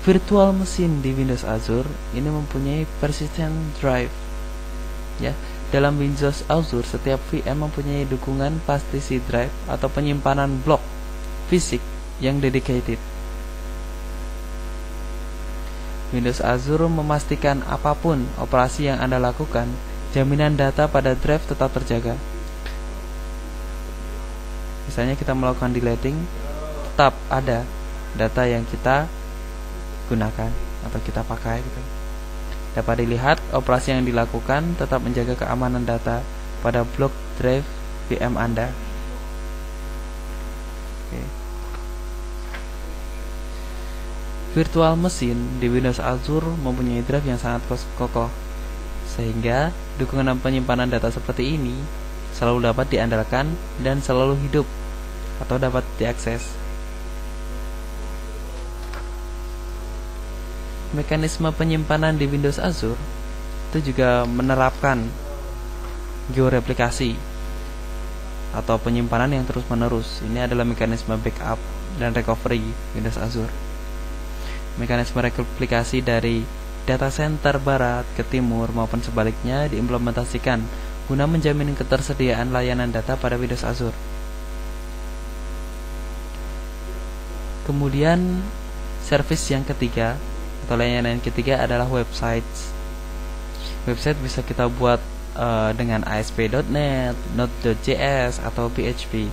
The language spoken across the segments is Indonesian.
Virtual machine di Windows Azure ini mempunyai persistent drive. Ya, dalam Windows Azure setiap VM mempunyai dukungan partisi drive atau penyimpanan blok fisik yang dedicated. Windows Azure memastikan apapun operasi yang Anda lakukan, jaminan data pada drive tetap terjaga. Misalnya kita melakukan deleting, tetap ada data yang kita gunakan atau kita pakai gitu. Dapat dilihat operasi yang dilakukan tetap menjaga keamanan data pada blok drive VM Anda. Oke. Virtual machine di Windows Azure mempunyai drive yang sangat kokoh, sehingga dukungan penyimpanan data seperti ini selalu dapat diandalkan dan selalu hidup atau dapat diakses. Mekanisme penyimpanan di Windows Azure itu juga menerapkan georeplikasi atau penyimpanan yang terus-menerus. Ini adalah mekanisme backup dan recovery Windows Azure. Mekanisme replikasi dari data center barat ke timur maupun sebaliknya diimplementasikan guna menjamin ketersediaan layanan data pada Windows Azure. Kemudian service yang ketiga atau layanan ketiga adalah website. Website bisa kita buat dengan ASP.NET, Node.js atau PHP.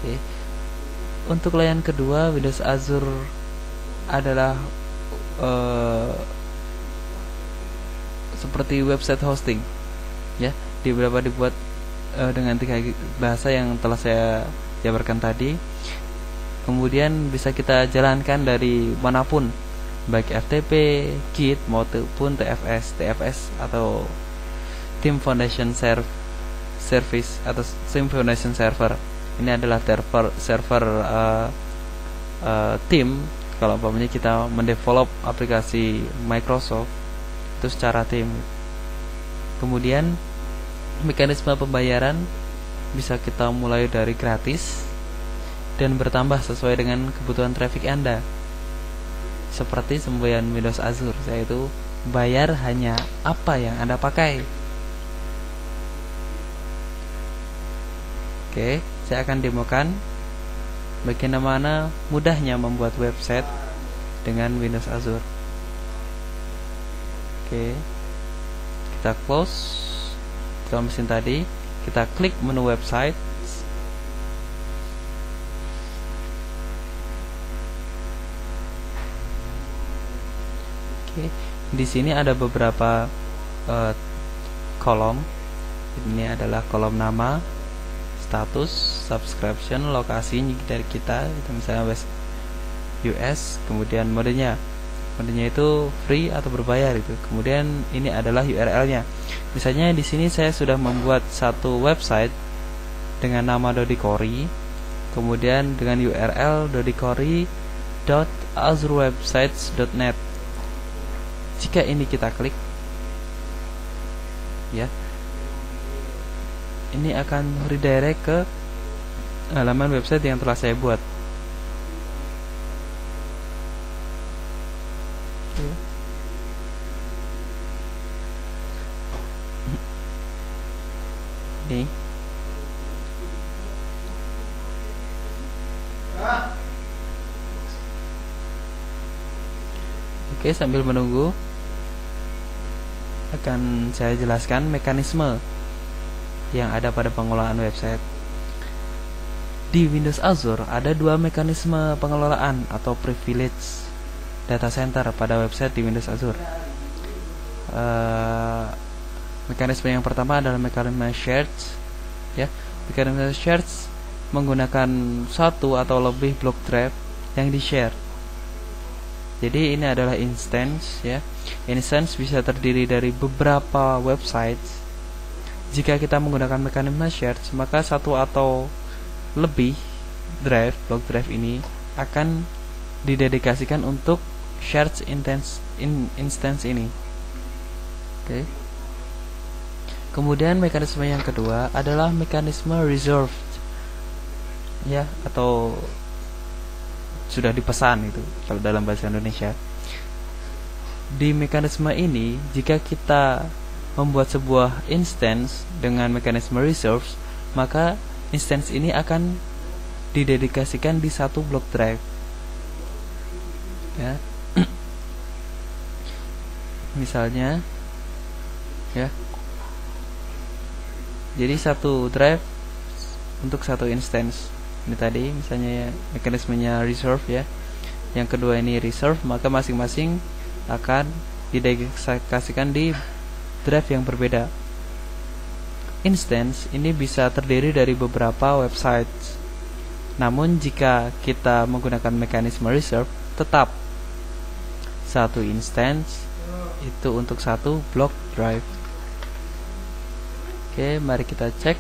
Oke. Untuk layanan kedua, Windows Azure adalah seperti website hosting, ya, dapat dibuat dengan 3 bahasa yang telah saya jabarkan tadi. Kemudian bisa kita jalankan dari manapun, baik FTP, Git maupun TFS atau Team Foundation Service atau Team Foundation Server. Ini adalah server tim. Kalau umpamanya kita mendevelop aplikasi Microsoft itu secara tim. Kemudian mekanisme pembayaran bisa kita mulai dari gratis dan bertambah sesuai dengan kebutuhan traffic Anda. Seperti semboyan Windows Azure, yaitu bayar hanya apa yang Anda pakai. Oke, saya akan demokan bagaimana mudahnya membuat website dengan Windows Azure. Oke, kita close virtual machine tadi, kita klik menu website. Oke, di sini ada beberapa kolom. Ini adalah kolom nama, status, subscription, lokasi dari kita, itu misalnya US, kemudian modenya itu free atau berbayar itu. Kemudian ini adalah URL-nya. Misalnya di sini saya sudah membuat satu website dengan nama Dodikori, kemudian dengan URL dodikori.azurewebsites.net. Jika ini kita klik, ya, ini akan redirect ke halaman website yang telah saya buat. Ini. Oke, sambil menunggu akan saya jelaskan mekanisme yang ada pada pengelolaan website. Di Windows Azure ada 2 mekanisme pengelolaan atau privilege data center pada website di Windows Azure. Mekanisme yang pertama adalah mekanisme shared, ya. Mekanisme shared menggunakan satu atau lebih block drive yang di-share. Jadi ini adalah instance, ya. Instance bisa terdiri dari beberapa website. Jika kita menggunakan mekanisme shared, maka satu atau lebih block drive ini akan didedikasikan untuk shared instance ini. Oke. Kemudian mekanisme yang kedua adalah mekanisme reserved, ya, atau sudah dipesan itu kalau dalam bahasa Indonesia. Di mekanisme ini, jika kita membuat sebuah instance dengan mekanisme reserves, maka instance ini akan didedikasikan di satu block drive. Ya. Misalnya, ya. Jadi satu drive untuk satu instance. Ini tadi misalnya mekanismenya reserve ya. Yang kedua ini reserve, maka masing-masing akan didedikasikan di drive yang berbeda. Instance ini bisa terdiri dari beberapa website. Namun jika kita menggunakan mekanisme reserve, tetap satu instance itu untuk satu block drive. Oke, mari kita cek.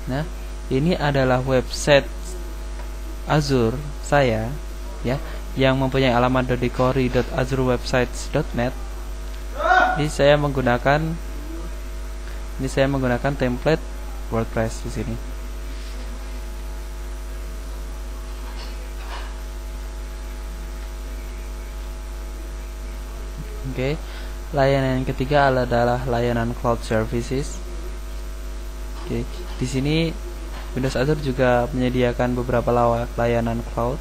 Nah, ini adalah website Azure saya ya, yang mempunyai alamat dodikori.azurewebsites.net. Ini saya menggunakan template WordPress di sini. Oke. Layanan yang ketiga adalah layanan cloud services. Oke, di sini Windows Azure juga menyediakan beberapa layanan cloud,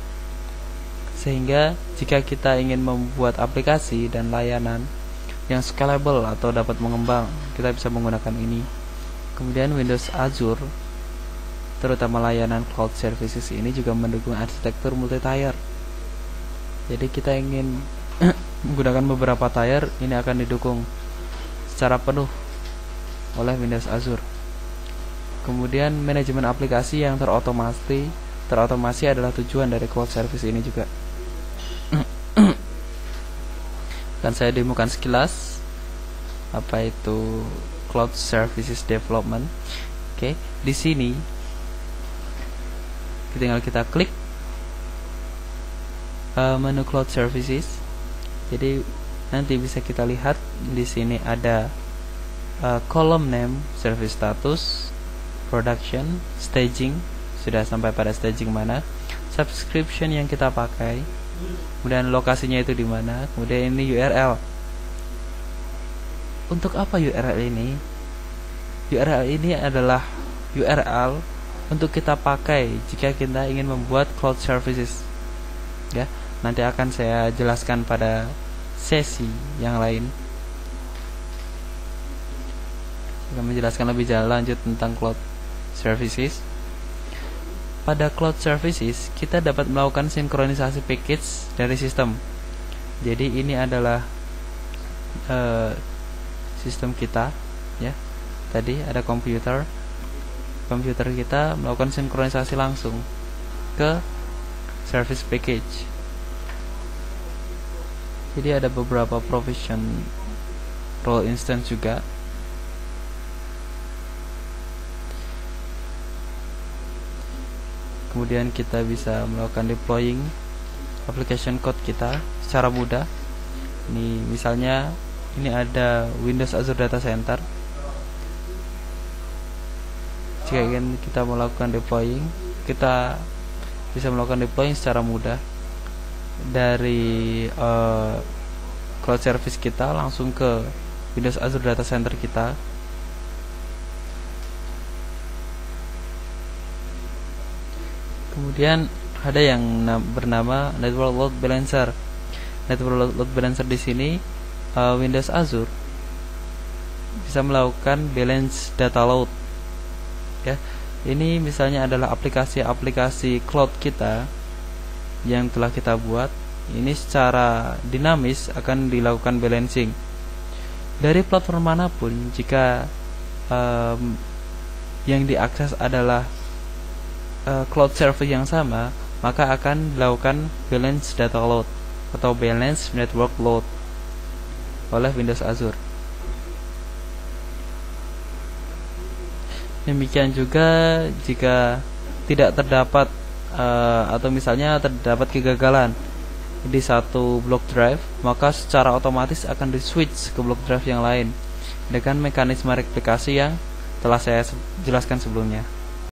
sehingga jika kita ingin membuat aplikasi dan layanan yang scalable atau dapat mengembang, kita bisa menggunakan ini. Kemudian Windows Azure, terutama layanan cloud services ini juga mendukung arsitektur multi-tier. Jadi kita ingin menggunakan beberapa tier, ini akan didukung secara penuh oleh Windows Azure. Kemudian manajemen aplikasi yang terotomasi adalah tujuan dari cloud service ini juga. Dan saya demokan sekilas apa itu cloud services development. Oke, di sini tinggal kita klik menu cloud services. Jadi nanti bisa kita lihat di sini ada column name, service status, production, staging, sudah sampai pada staging mana, subscription yang kita pakai, kemudian lokasinya itu di mana, kemudian ini URL. Untuk apa URL ini? URL ini adalah URL untuk kita pakai jika kita ingin membuat cloud services. Ya, nanti akan saya jelaskan pada sesi yang lain. Akan menjelaskan lebih lanjut tentang cloud services. Pada cloud services, kita dapat melakukan sinkronisasi package dari sistem. Jadi ini adalah sistem kita, ya. Tadi ada komputer kita melakukan sinkronisasi langsung ke service package. Jadi ada beberapa provision role instance juga. Kemudian kita bisa melakukan deploying application code kita secara mudah. Ini misalnya ini ada Windows Azure Data Center. Jika ingin kita melakukan deploying, kita bisa melakukan deploying secara mudah dari cloud service kita langsung ke Windows Azure Data Center kita. Kemudian ada yang bernama Network Load Balancer. Network Load Balancer di sini Windows Azure bisa melakukan balance data load. Ya, ini misalnya adalah aplikasi-aplikasi cloud kita yang telah kita buat. Ini secara dinamis akan dilakukan balancing dari platform manapun. Jika yang diakses adalah cloud service yang sama, maka akan dilakukan balance data load atau balance network load oleh Windows Azure. Demikian juga jika tidak terdapat atau misalnya terdapat kegagalan di satu block drive, maka secara otomatis akan di-switch ke block drive yang lain dengan mekanisme replikasi yang telah saya jelaskan sebelumnya.